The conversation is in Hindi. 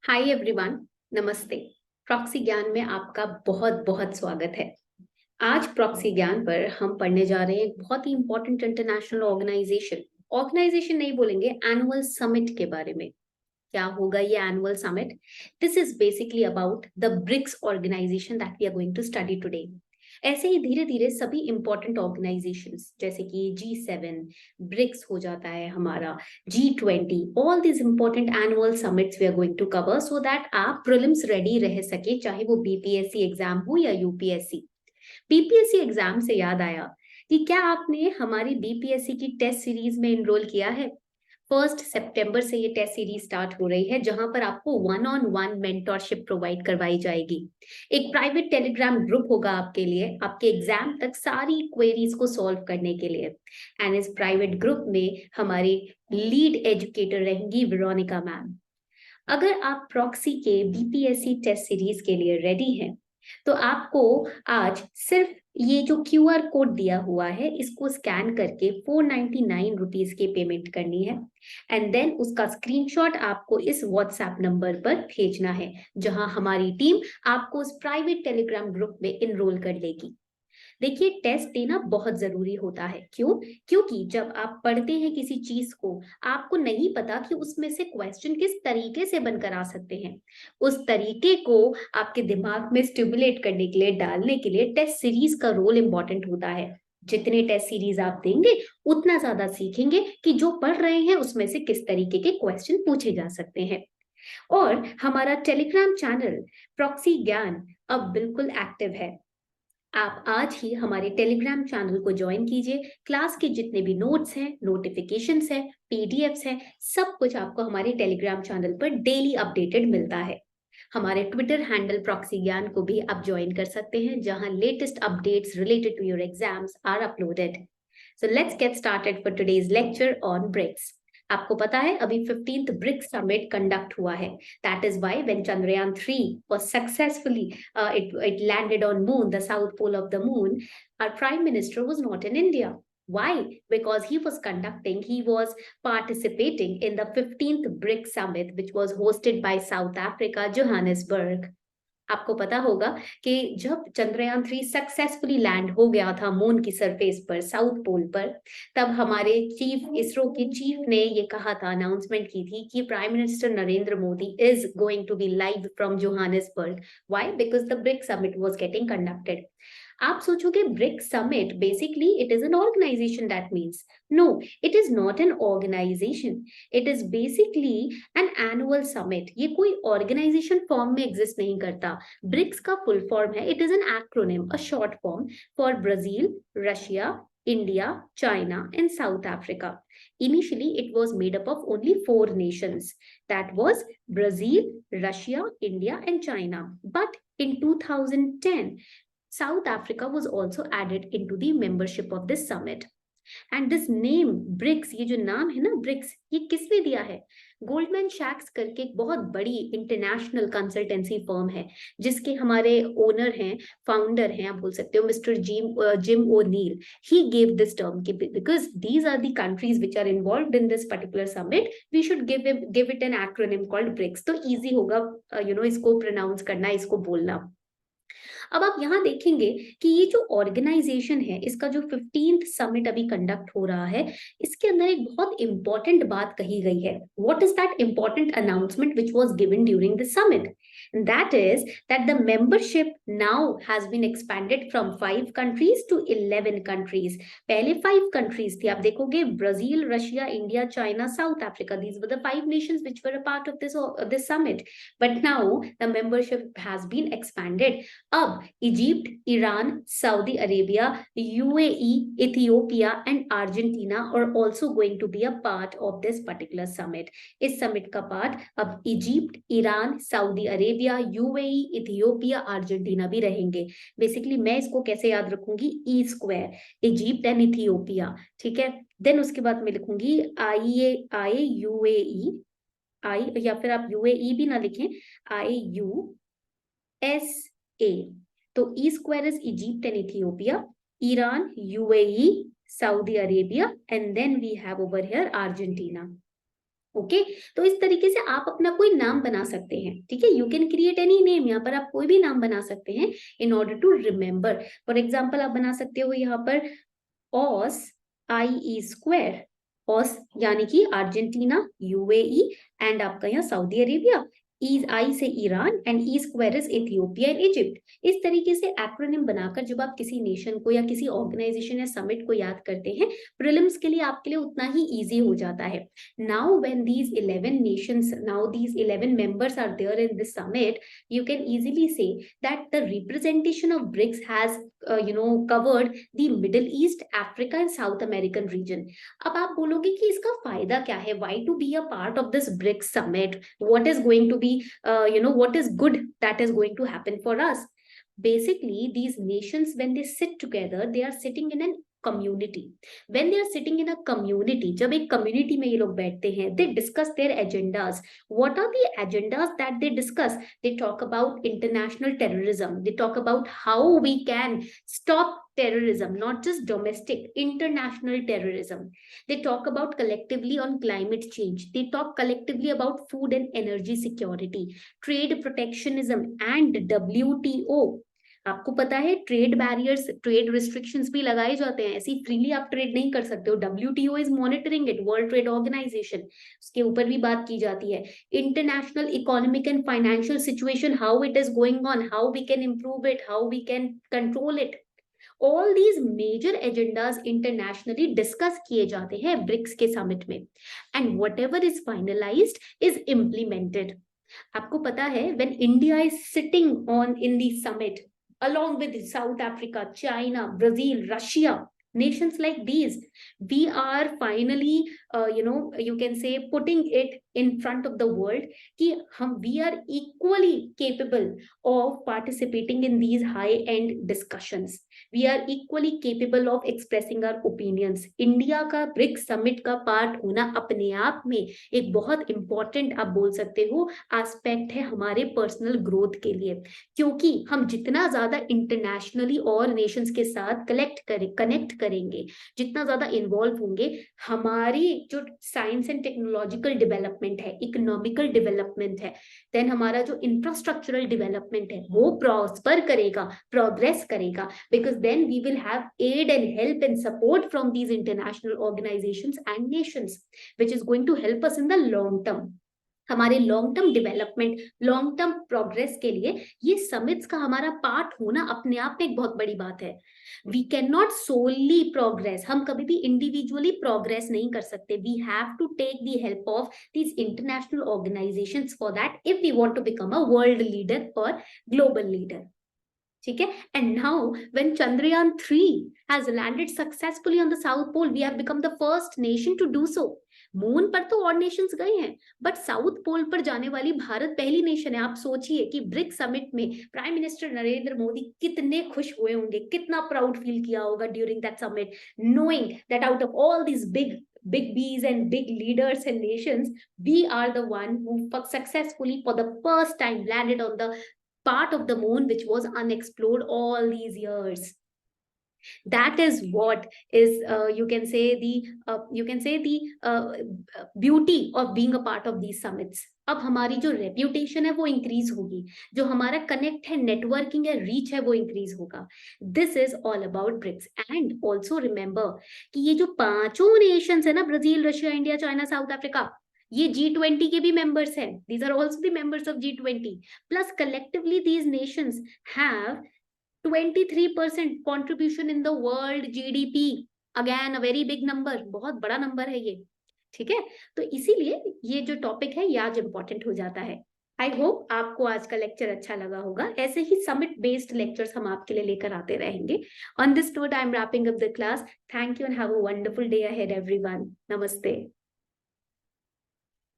हाय एवरीवन, नमस्ते। प्रॉक्सी ज्ञान में आपका बहुत बहुत स्वागत है। आज प्रॉक्सी ज्ञान पर हम पढ़ने जा रहे हैं एक बहुत ही इंपॉर्टेंट इंटरनेशनल ऑर्गेनाइजेशन ऑर्गेनाइजेशन नहीं बोलेंगे, एनुअल समिट के बारे में। क्या होगा ये annual summit? This is basically about the BRICS organization that we are going to study today. ऐसे ही धीरे धीरे सभी इंपॉर्टेंट ऑर्गेनाइजेशंस जैसे कि G7, ब्रिक्स हो जाता है हमारा, G20, all these important annual summits we are going to cover so that आप प्रीलिम्स रेडी रह सके, चाहे वो बीपीएससी एग्जाम हो या यूपीएससी। बीपीएससी एग्जाम से याद आया कि क्या आपने हमारी बीपीएससी की टेस्ट सीरीज में एनरोल किया है? 1 सितंबर से ये टेस्ट सीरीज स्टार्ट हो रही है, जहां पर आपको one on one mentorship provide करवाई जाएगी। एक प्राइवेट टेलीग्राम ग्रुप होगा आपके लिए, आपके एग्जाम तक सारी क्वेरीज को सॉल्व करने के लिए। एंड इस प्राइवेट ग्रुप में हमारी लीड एजुकेटर रहेंगी वेरोनिका मैम। अगर आप प्रॉक्सी के बीपीएससी टेस्ट सीरीज के लिए रेडी हैं, तो आपको आज सिर्फ ये जो क्यूआर कोड दिया हुआ है इसको स्कैन करके 499 रुपीज की पेमेंट करनी है। एंड देन उसका स्क्रीनशॉट आपको इस व्हाट्सएप नंबर पर भेजना है, जहां हमारी टीम आपको उस प्राइवेट टेलीग्राम ग्रुप में इनरोल कर लेगी। देखिए, टेस्ट देना बहुत जरूरी होता है। क्यों? क्योंकि जब आप पढ़ते हैं किसी चीज को, आपको नहीं पता कि उसमें से क्वेश्चन किस तरीके से बनकर आ सकते हैं। उस तरीके को आपके दिमाग में स्टिमुलेट करने के लिए, डालने के लिए टेस्ट सीरीज का रोल इंपॉर्टेंट होता है। जितने टेस्ट सीरीज आप देंगे, उतना ज्यादा सीखेंगे कि जो पढ़ रहे हैं उसमें से किस तरीके के क्वेश्चन पूछे जा सकते हैं। और हमारा टेलीग्राम चैनल प्रॉक्सी ज्ञान अब बिल्कुल एक्टिव है। आप आज ही हमारे टेलीग्राम चैनल को ज्वाइन कीजिए। क्लास के जितने भी नोट्स हैं, नोटिफिकेशंस हैं, पीडीएफ्स हैं, सब कुछ आपको हमारे टेलीग्राम चैनल पर डेली अपडेटेड मिलता है। हमारे ट्विटर हैंडल प्रॉक्सी ज्ञान को भी आप ज्वाइन कर सकते हैं, जहां latest updates related to your exams are uploaded. So let's get started for today's lecture on BRICS. आपको पता है अभी 15th ब्रिक्स समिट कंडक्ट हुआ है। That is why when Chandrayaan 3 was successfully it landed on moon, the south pole of the moon, our prime minister was not in India. Why? Because he was participating in the 15th BRICS summit, which was hosted by South Africa, Johannesburg. आपको पता होगा कि जब चंद्रयान 3 सक्सेसफुली लैंड हो गया था मून की सरफेस पर, साउथ पोल पर, तब हमारे चीफ, इसरो के चीफ ने ये कहा था, अनाउंसमेंट की थी कि prime minister Narendra Modi is going to be live from Johannesburg. Why? Because the BRICS summit was getting conducted. आप सोचोगे BRICS summit basically it is an organization, that means no, it is not an organization, it is basically an annual summit. ये कोई ऑर्गेनाइजेशन फॉर्म में एग्जिस्ट नहीं करता। ब्रिक्स का फुल फॉर्म है, it is N acronym, a short form for Brazil, Russia, India, China, and South Africa. Initially, it was made up of only 4 nations. That was Brazil, Russia, India, and China. But in 2010, South Africa was also added into the membership of this summit. And this name BRICS, ये जो नाम है ना ब्रिक्स, ये किसने दिया है? गोल्डमैन शैक्स करके एक बहुत बड़ी इंटरनेशनल कंसल्टेंसी फर्म है, जिसके हमारे ओनर हैं, फाउंडर हैं, आप बोल सकते हो, mister Jim O'Neill. He gave this term because these are the countries which are involved in this particular summit, we should give it an acronym called BRICS. तो इजी होगा इसको प्रोनाउंस करना, इसको बोलना। अब आप यहाँ देखेंगे कि ये जो ऑर्गेनाइजेशन है, इसका जो 15th समिट अभी कंडक्ट हो रहा है, इसके अंदर एक बहुत इंपॉर्टेंट बात कही गई है। What is that important announcement which was given during the summit? That is that the membership now has been expanded from 5 countries to 11 countries. पहले 5 countries थी, आप देखोगे Brazil, Russia, India, China, South Africa, these were the 5 nations which were a part of this summit. But now the membership has been expanded. अब Egypt, Iran, Saudi Arabia, UAE, Ethiopia and Argentina are also going to be a part of this particular summit. इस समिट का पार्ट अब Egypt, Iran, Saudi Arabia, UAE, Ethiopia, Argentina भी रहेंगे। बेसिकली मैं इसको कैसे याद रखूंगी? E square, Egypt and Ethiopia, ठीक है। देन उसके बाद मैं लिखूंगी आई यूएई, आई, या फिर आप यूएई भी ना लिखें, IUSA। तो E square is Egypt and Ethiopia, Iran, UAE, Saudi Arabia, and then we have over here Argentina. Okay तो इस तरीके से आप अपना कोई नाम बना सकते हैं, ठीक है, you can create any name, यहाँ पर आप कोई भी नाम बना सकते हैं in order to remember. For example आप बना सकते हो यहाँ पर ऑस IE², ऑस यानी कि अर्जेंटीना, UAE एंड आपका यहाँ सऊदी अरेबिया, आई से Iran and E² is Ethiopia and Egypt. इस तरीके से एक्रोनिम बनाकर जब आप किसी नेशन को या किसी ऑर्गेनाइजेशन या समिट को याद करते हैं, प्रीलिम्स के लिए आपके लिए उतना ही इजी हो जाता है। Now when these 11 nations, now these 11 members are there in this summit, you can easily say that the representation of BRICS has covered the Middle East, Africa and South American region. अब आप बोलोगे कि इसका फायदा क्या है? Why to be a part of this BRICS summit? What is going to be, what is good that is going to happen for us? Basically, these nations, when they sit together, they are sitting in an community. When they are sitting in a community, जब एक community में ये लोग बैठते हैं, they discuss their agendas. What are the agendas that they discuss? They talk about international terrorism. They talk about how we can stop terrorism, not just domestic, international terrorism. They talk about collectively on climate change. They talk collectively about food and energy security, trade protectionism and WTO. आपको पता है ट्रेड बैरियर्स, ट्रेड रिस्ट्रिक्शंस भी लगाए जाते हैं, ऐसी फ्रीली आप ट्रेड नहीं कर सकते हो। WTO is monitoring it, world trade organization, उसके ऊपर भी बात की जाती है। International economic and financial situation, how it is going on, how we can improve it, how we can control it. All these major agendas internationally discussed किए जाते हैं ब्रिक्स के समिट में, and whatever is finalized is implemented. आपको पता है when India is sitting on in the summit along with South Africa, China, Brazil, Russia, nations like these, we are finally you can say putting it in front of the world कि we are equally capable of participating in these high end discussions. We are equally capable of expressing our opinions. India का ब्रिक्स समिट का पार्ट होना अपने आप में एक बहुत इंपॉर्टेंट, आप बोल सकते हो, एस्पेक्ट है हमारे पर्सनल ग्रोथ के लिए, क्योंकि हम जितना ज्यादा इंटरनेशनली और नेशंस के साथ कनेक्ट करेंगे, जितना ज्यादा इन्वॉल्व होंगे, हमारी जो साइंस एंड टेक्नोलॉजिकल डेवलपमेंट है, इकोनॉमिकल डेवलपमेंट है, देन हमारा जो इंफ्रास्ट्रक्चरल डेवलपमेंट है वो प्रॉस्पर करेगा, प्रोग्रेस करेगा, because then we will have aid and help and support from these international organizations and nations, which is going to help us in the long term. हमारे long term development, long term progress के लिए ये समिट्स का हमारा पार्ट होना अपने आप में एक बहुत बड़ी बात है। We can not solely progress, हम कभी भी इंडिविजुअली प्रोग्रेस नहीं कर सकते। We have to take the help of these international organizations for that if we want to become a world leader और ग्लोबल लीडर। ठीक है, and now when Chandrayaan 3 has landed successfully on the South Pole, we have become the first nation to do so. Moon पर तो और नेशंस गए हैं, बट साउथ पोल पर जाने वाली भारत पहली नेशन है। आप सोचिए कि ब्रिक्स समिट में प्राइम मिनिस्टर नरेंद्र मोदी कितने खुश हुए होंगे, कितना प्राउड फील किया होगा during that summit, knowing that out of all these big B's and big leaders and nations, we are the one who successfully for the first time landed on the part of the moon which was unexplored all these years. That is what is you can say the beauty of being a part of these summits. अब हमारी जो रेप्यूटेशन है वो इंक्रीज होगी, जो हमारा कनेक्ट है, नेटवर्किंग है, रीच है, वो इंक्रीज होगा। This is all about BRICS. And also remember कि ये जो पांचों नेशंस है ना, Brazil, Russia, India, China, South Africa, ये G20 के भी मेंबर्स हैं। These are also the members of G20. Plus collectively these nations have 23% contribution in the world GDP. Again a very big number, बहुत बड़ा नंबर है ये। ठीक है, तो इसीलिए ये जो टॉपिक है ये आज इंपॉर्टेंट हो जाता है। आई होप आपको आज का लेक्चर अच्छा लगा होगा। ऐसे ही समिट बेस्ड लेक्चर्स हम आपके लिए लेकर आते रहेंगे। On this note I am wrapping up the class. Thank you and have a wonderful day ahead everyone. नमस्ते।